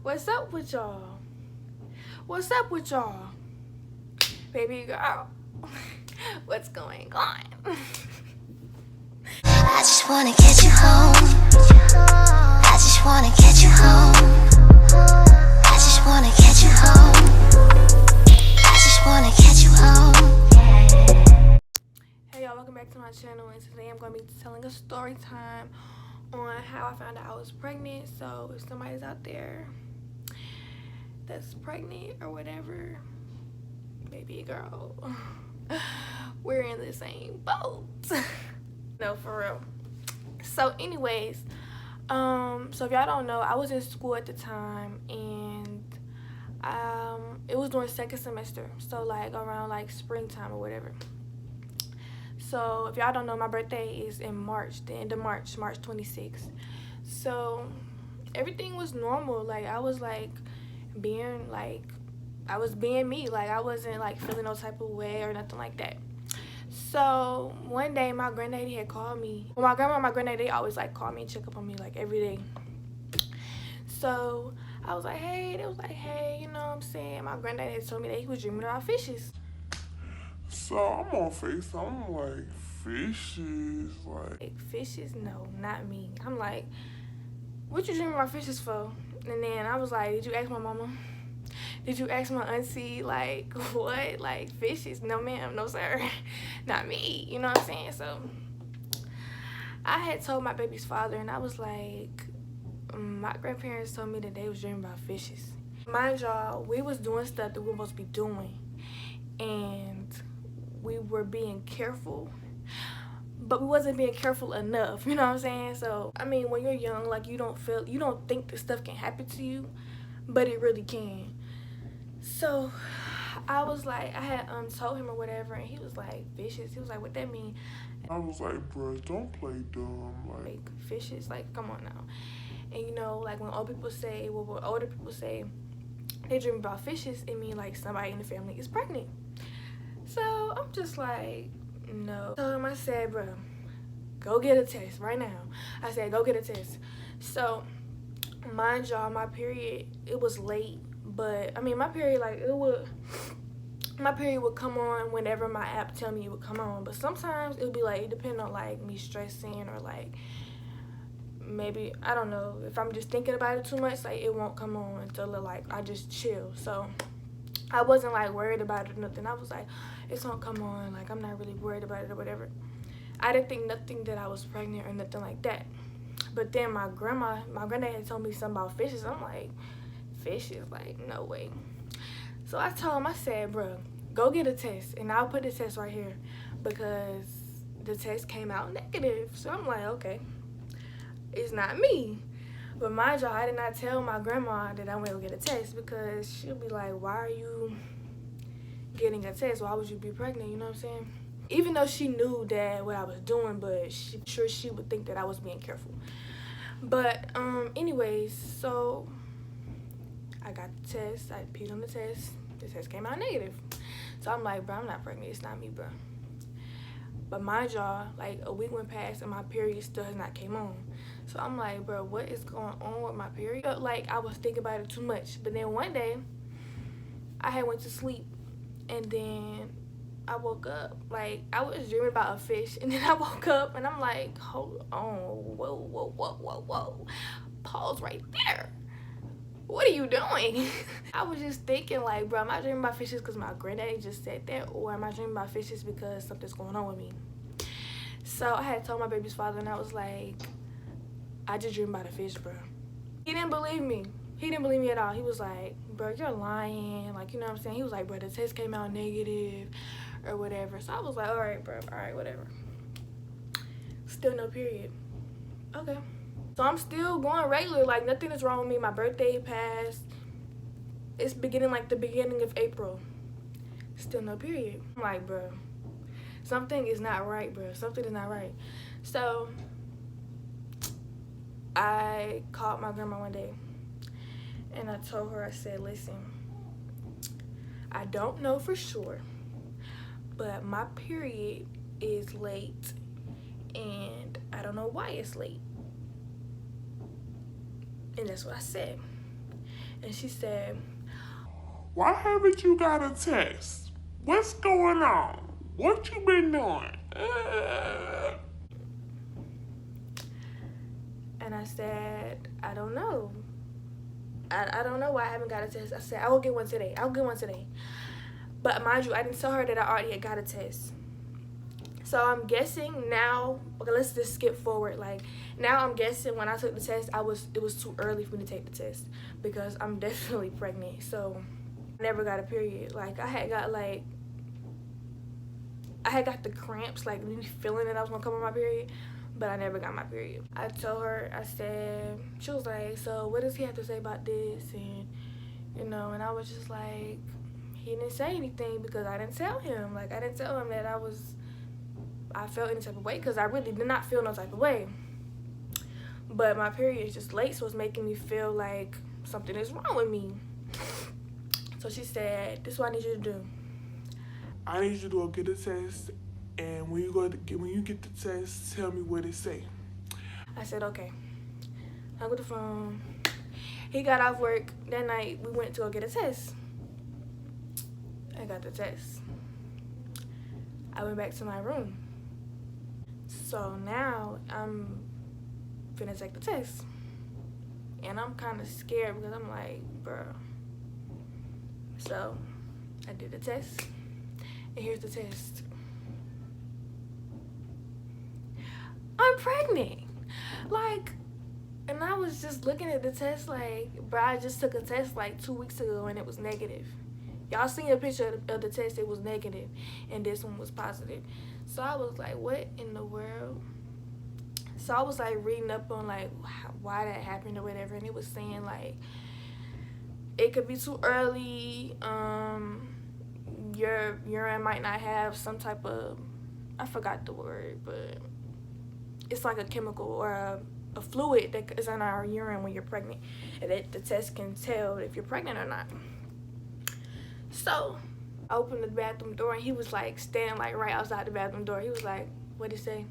What's up with y'all? What's up with y'all? Baby girl, what's going on? I just wanna get you home. I just wanna get you home. I just wanna get you home. I just wanna get you home. Hey y'all, welcome back to my channel, and today I'm going to be telling a story time on how I found out I was pregnant. So if somebody's out there that's pregnant or whatever, baby girl, we're in the same boat. No, for real. So anyways, so if y'all don't know, I was in school at the time, and it was during second semester, so like around like springtime or whatever. So if y'all don't know, my birthday is in March, the end of March, March 26th. So everything was normal. Like I was like being like, I was being me. Like I wasn't like feeling no type of way or nothing like that. So one day my granddaddy had called me. Well, my grandma and my granddaddy, they always like call me and check up on me like every day. So I was like, hey, they was like, hey, you know what I'm saying? My granddaddy had told me that he was dreaming about fishes. So I'm on FaceTime, I'm like, fishes, Like fishes? No, not me. I'm like, what you dreaming about fishes for? And then I was like, did you ask my mama? Did you ask my auntie? Like, what? Like, fishes? No, ma'am. No, sir. Not me. You know what I'm saying? So I had told my baby's father, and I was like, my grandparents told me that they was dreaming about fishes. Mind y'all, we was doing stuff that we were supposed to be doing, and we were being careful, but we wasn't being careful enough. You know what I'm saying? So I mean, when you're young, like you don't think that stuff can happen to you, but it really can. So I was like, I had told him or whatever, and he was like, fishes. He was like, what that mean? I was like, bro, don't play dumb, Like fishes, like come on now. And you know, like when old people say, well, when older people say they dream about fishes, it mean like somebody in the family is pregnant. So I'm just like, no. So I said, bro, go get a test right now. I said, go get a test. So mind y'all, my period, it was late, but I mean my period, like my period would come on whenever my app tell me it would come on. But sometimes it would be like, it depend on like me stressing, or like maybe, I don't know, if I'm just thinking about it too much, like it won't come on until like I just chill. So I wasn't like worried about it or nothing. I was like, it's gonna come on, like I'm not really worried about it or whatever. I didn't think nothing that I was pregnant or nothing like that. But then my granddad had told me something about fishes. I'm like, fishes? Like, no way. So I told him, I said, bro, go get a test, and I'll put the test right here, because the test came out negative. So I'm like, okay, it's not me. But mind y'all, I did not tell my grandma that I went to get a test, because she'll be like, why are you getting a test? Why would you be pregnant? You know what I'm saying? Even though she knew that what I was doing, but she would think that I was being careful. But anyways, so I got the test. I peed on the test. The test came out negative. So I'm like, bro, I'm not pregnant. It's not me, bro. But mind y'all, like a week went past and my period still has not came on. So I'm like, bro, what is going on with my period? Like I was thinking about it too much. But then one day, I had went to sleep, and then I woke up. Like I was dreaming about a fish, and then I woke up and I'm like, hold on, whoa. Pause right there. What are you doing? I was just thinking like, bro, am I dreaming about fishes because my granddaddy just said that, or am I dreaming about fishes because something's going on with me? So I had told my baby's father, and I was like, I just dreamed about a fish, bro. He didn't believe me. He didn't believe me at all. He was like, bro, you're lying. Like, you know what I'm saying? He was like, bro, the test came out negative or whatever. So I was like, all right, bro, all right, whatever. Still no period. Okay. So I'm still going regular, like nothing is wrong with me. My birthday passed. It's beginning like the beginning of April. Still no period. I'm like, bro, something is not right, bro. Something is not right. So I called my grandma one day, and I told her, I said, listen, I don't know for sure, but my period is late, and I don't know why it's late. And that's what I said. And she said, Why haven't you got a test? What's going on? What you been doing? and I said, I don't know. I don't know why I haven't got a test. I said, I will get one today. I'll get one today. But mind you, I didn't tell her that I already had got a test. So I'm guessing now, okay, let's just skip forward. Like, now I'm guessing when I took the test, it was too early for me to take the test because I'm definitely pregnant. So I never got a period. Like, I had got the cramps, like me feeling that I was gonna come on my period, but I never got my period. I told her, I said, she was like, so what does he have to say about this? And, you know, and I was just like, he didn't say anything because I didn't tell him. Like, I didn't tell him that I felt any type of way because I really did not feel no type of way. But my period is just late, so it's making me feel like something is wrong with me. So she said, this is what I need you to do. I need you to go get a test, and when you get the test, tell me what it say. I said, okay. I got the phone. He got off work that night. We went to go get a test. I got the test. I went back to my room. So now I'm finna take the test. And I'm kind of scared because I'm like, bro. So I did the test. And here's the test. I'm pregnant. Like, and I was just looking at the test like, bro, I just took a test like 2 weeks ago and it was negative. Y'all seen a picture of the test, it was negative, and this one was positive. So I was like, what in the world? So I was like reading up on like why that happened or whatever, and it was saying like it could be too early. Your urine might not have some type of, I forgot the word, but it's like a chemical or a fluid that is in our urine when you're pregnant, and the test can tell if you're pregnant or not. So I opened the bathroom door and he was like standing like right outside the bathroom door. He was like, what'd he say?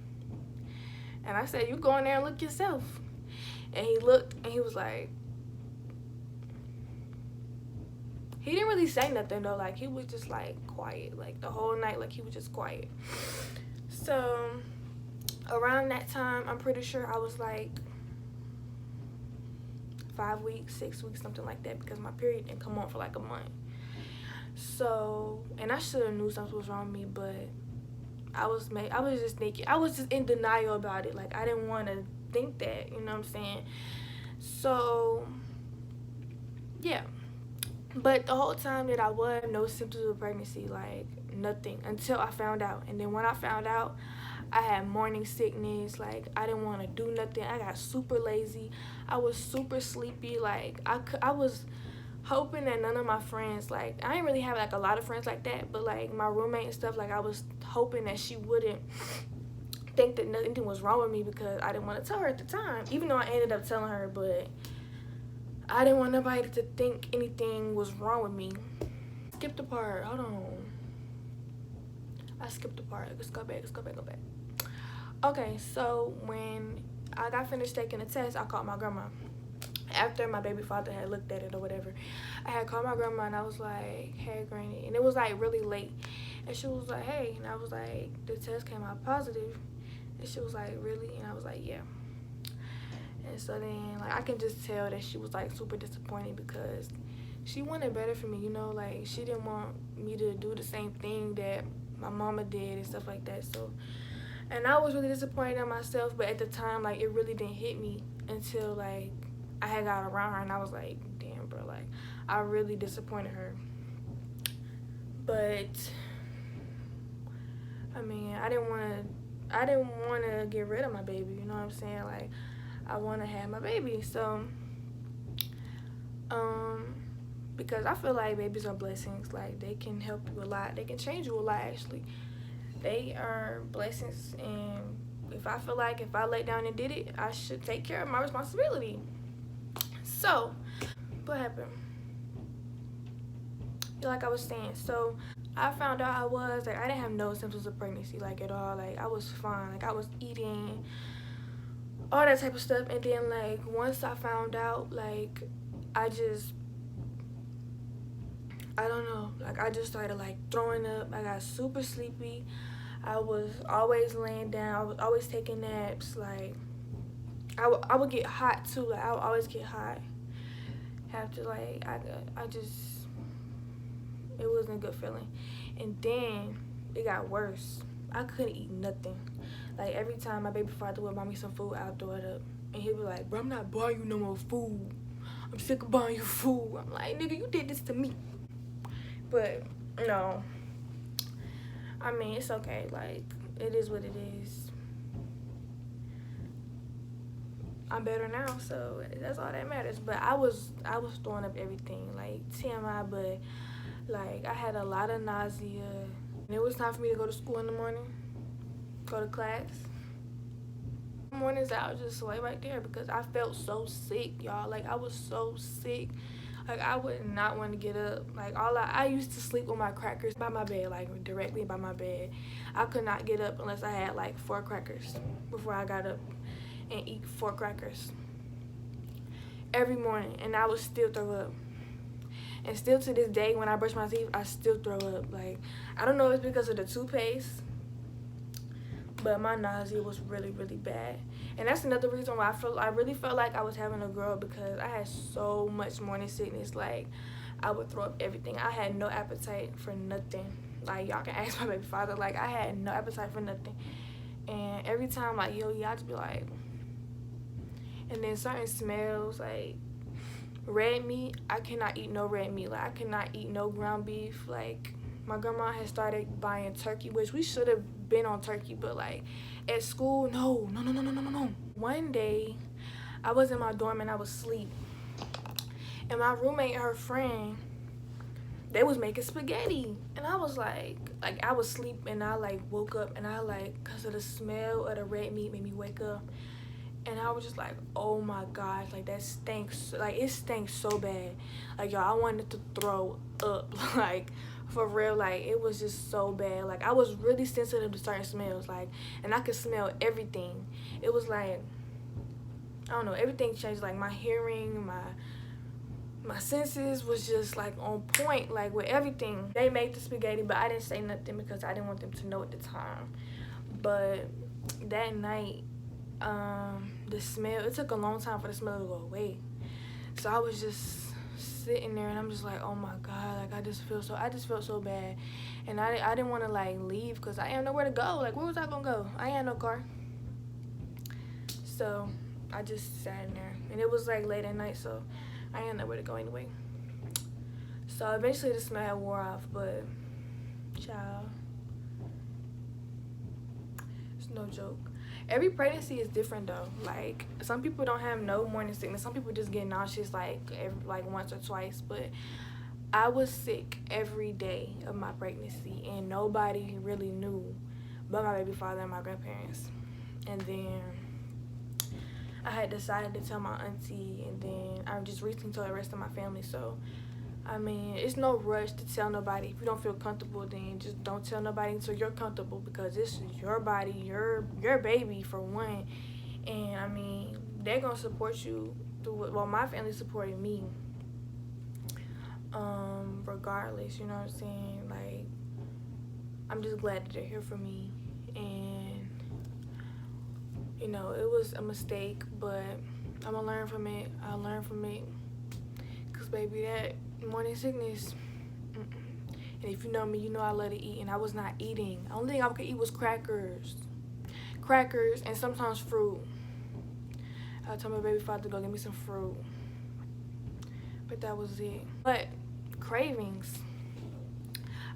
And I said, you go in there and look yourself. And he looked and he was like, he didn't really say nothing though. Like, he was just like quiet, like the whole night, like he was just quiet. So around that time, I'm pretty sure I was like 5 weeks, 6 weeks, something like that, because my period didn't come on for like a month. So, and I should have knew something was wrong with me, but I was just thinking, I was just in denial about it. Like, I didn't want to think that, you know what I'm saying? So, yeah. But the whole time that I was, no symptoms of pregnancy, like nothing, until I found out. And then when I found out, I had morning sickness. Like, I didn't want to do nothing. I got super lazy. I was super sleepy. Like, I was hoping that none of my friends, like, I didn't really have like a lot of friends like that, but like my roommate and stuff, like I was hoping that she wouldn't think that nothing was wrong with me, because I didn't want to tell her at the time, even though I ended up telling her, but I didn't want nobody to think anything was wrong with me. Skip the part, hold on. I skipped the part, let's go back. Okay, so when I got finished taking the test, I called my grandma. After my baby father had looked at it or whatever, I had called my grandma and I was like, hey, Granny. And it was like really late. And she was like, hey. And I was like, the test came out positive. And she was like, really? And I was like, yeah. And so then, like, I can just tell that she was like super disappointed, because she wanted better for me, you know? Like, she didn't want me to do the same thing that my mama did and stuff like that. So, and I was really disappointed in myself, but at the time, like, it really didn't hit me until like I had got around her, and I was like, damn, bro, like, I really disappointed her. But I mean, I didn't want to get rid of my baby, you know what I'm saying? Like, I want to have my baby. So because I feel like babies are blessings. Like, they can help you a lot. They can change you a lot, actually. They are blessings, and if I feel like if I laid down and did it, I should take care of my responsibility. So, what happened? Like I was saying, so I found out I didn't have no symptoms of pregnancy, like, at all. Like, I was fine. Like, I was eating, all that type of stuff. And then, like, once I found out, like, I just I don't know, like I just started like throwing up. I got super sleepy. I was always laying down. I was always taking naps. Like I would get hot too. Like I would always get hot. Have to like I just, it wasn't a good feeling. And then it got worse. I couldn't eat nothing. Like every time my baby father would buy me some food, I'll throw it up. And he'd be like, bro, I'm not buying you no more food. I'm sick of buying you food. I'm like, nigga, you did this to me. But no, I mean, it's okay. Like, it is what it is. I'm better now, so that's all that matters. But I was throwing up everything, like TMI, but like I had a lot of nausea. And it was time for me to go to school in the morning, go to class. Mornings I would just lay right there because I felt so sick, y'all. Like I was so sick. Like I would not want to get up. Like I used to sleep with my crackers by my bed, like directly by my bed. I could not get up unless I had like 4 crackers before I got up and eat 4 crackers every morning, and I would still throw up. And still to this day, when I brush my teeth, I still throw up. Like I don't know if it's because of the toothpaste, but my nausea was really, really bad. And that's another reason why I really felt like I was having a girl, because I had so much morning sickness. Like, I would throw up everything. I had no appetite for nothing. Like, y'all can ask my baby father. Like, I had no appetite for nothing. And every time, like, yo, I'd just be like... And then certain smells, like, red meat, I cannot eat no red meat. Like, I cannot eat no ground beef. Like, my grandma had started buying turkey, which we should have been on turkey, but like at school, no. One day I was in my dorm and I was asleep, and my roommate and her friend, they was making spaghetti, and I was like I was asleep, and I like woke up, and I like, because of the smell of the red meat made me wake up, and I was just like, oh my gosh, like that stinks. Like it stinks so bad. Like y'all, I wanted to throw up. Like for real, like it was just so bad. Like I was really sensitive to certain smells, like, and I could smell everything. It was like, I don't know, everything changed. Like my hearing, my senses was just like on point, like with everything. They made the spaghetti, but I didn't say nothing because I didn't want them to know at the time. But that night, the smell, it took a long time for the smell to go away. So I was just sitting there, and I'm just like, oh my god, like I just felt so bad. And I didn't want to like leave because I had nowhere to go. Like where was I gonna go? I had no car. So I just sat in there, and it was like late at night, so I had nowhere to go anyway. So eventually the smell had wore off, but child, it's no joke. Every pregnancy is different though. Like some people don't have no morning sickness. Some people just get nauseous like once or twice. But I was sick every day of my pregnancy, and nobody really knew but my baby father and my grandparents. And then I had decided to tell my auntie, and then I just recently told the rest of my family. So I mean, it's no rush to tell nobody. If you don't feel comfortable, then just don't tell nobody until you're comfortable, because this is your body, your baby for one. And I mean, they're gonna support you through, well, my family supported me regardless, you know what I'm saying? Like, I'm just glad that they're here for me. And you know, it was a mistake, but I'm gonna learn from it. I'll learn from it, because baby, that morning sickness, and if you know me, you know I love to eat, and I was not eating. The only thing I could eat was crackers, and sometimes fruit. I told my baby father to go get me some fruit, but that was it. But cravings,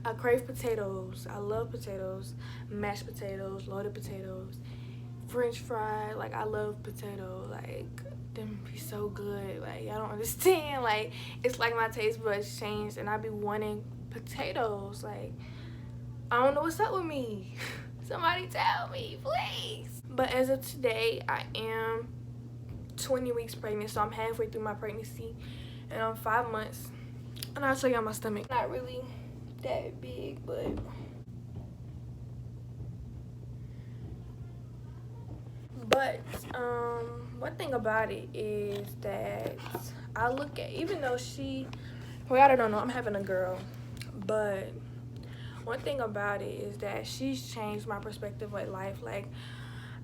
I crave potatoes. I love potatoes, mashed potatoes, loaded potatoes, French fry. Like I love potato. Like them be so good. Like y'all don't understand. Like it's like my taste buds changed, and I be wanting potatoes. Like I don't know what's up with me. Somebody tell me, please. But as of today, I am 20 weeks pregnant, so I'm halfway through my pregnancy, and I'm 5 months. And I'll show y'all my stomach. Not really that big, but one thing about it is that I look at, even though she Well, y'all don't know, I'm having a girl, but one thing about it is that she's changed my perspective with life. Like,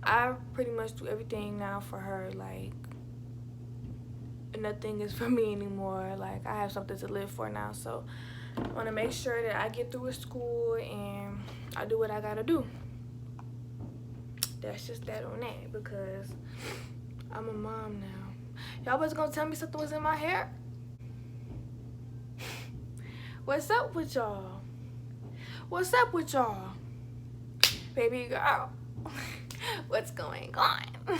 I pretty much do everything now for her. Like, nothing is for me anymore. Like, I have something to live for now, so I want to make sure that I get through with school and I do what I gotta do. That's just that on that, because I'm a mom now. Y'all was gonna tell me something was in my hair? What's up with y'all? What's up with y'all? Baby girl, what's going on?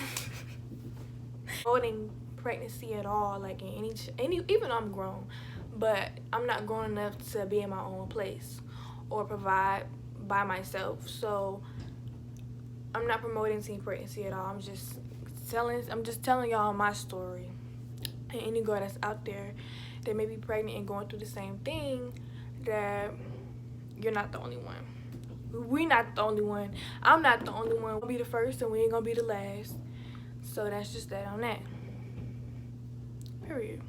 Holding pregnancy at all, like in any even though I'm grown, but I'm not grown enough to be in my own place or provide by myself. So I'm not promoting teen pregnancy at all. I'm just telling y'all my story. And any girl that's out there that may be pregnant and going through the same thing, that you're not the only one. We're not the only one. I'm not the only one. We'll be the first and we ain't gonna be the last. So that's just that on that. Period.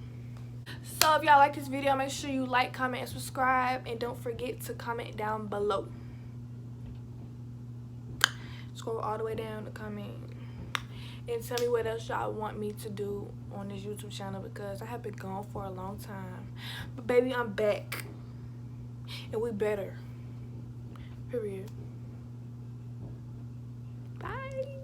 So if y'all like this video, make sure you like, comment, and subscribe. And don't forget to comment down below. Scroll all the way down to comment. And tell me what else y'all want me to do on this YouTube channel, because I have been gone for a long time. But baby, I'm back. And we better. Period. Bye.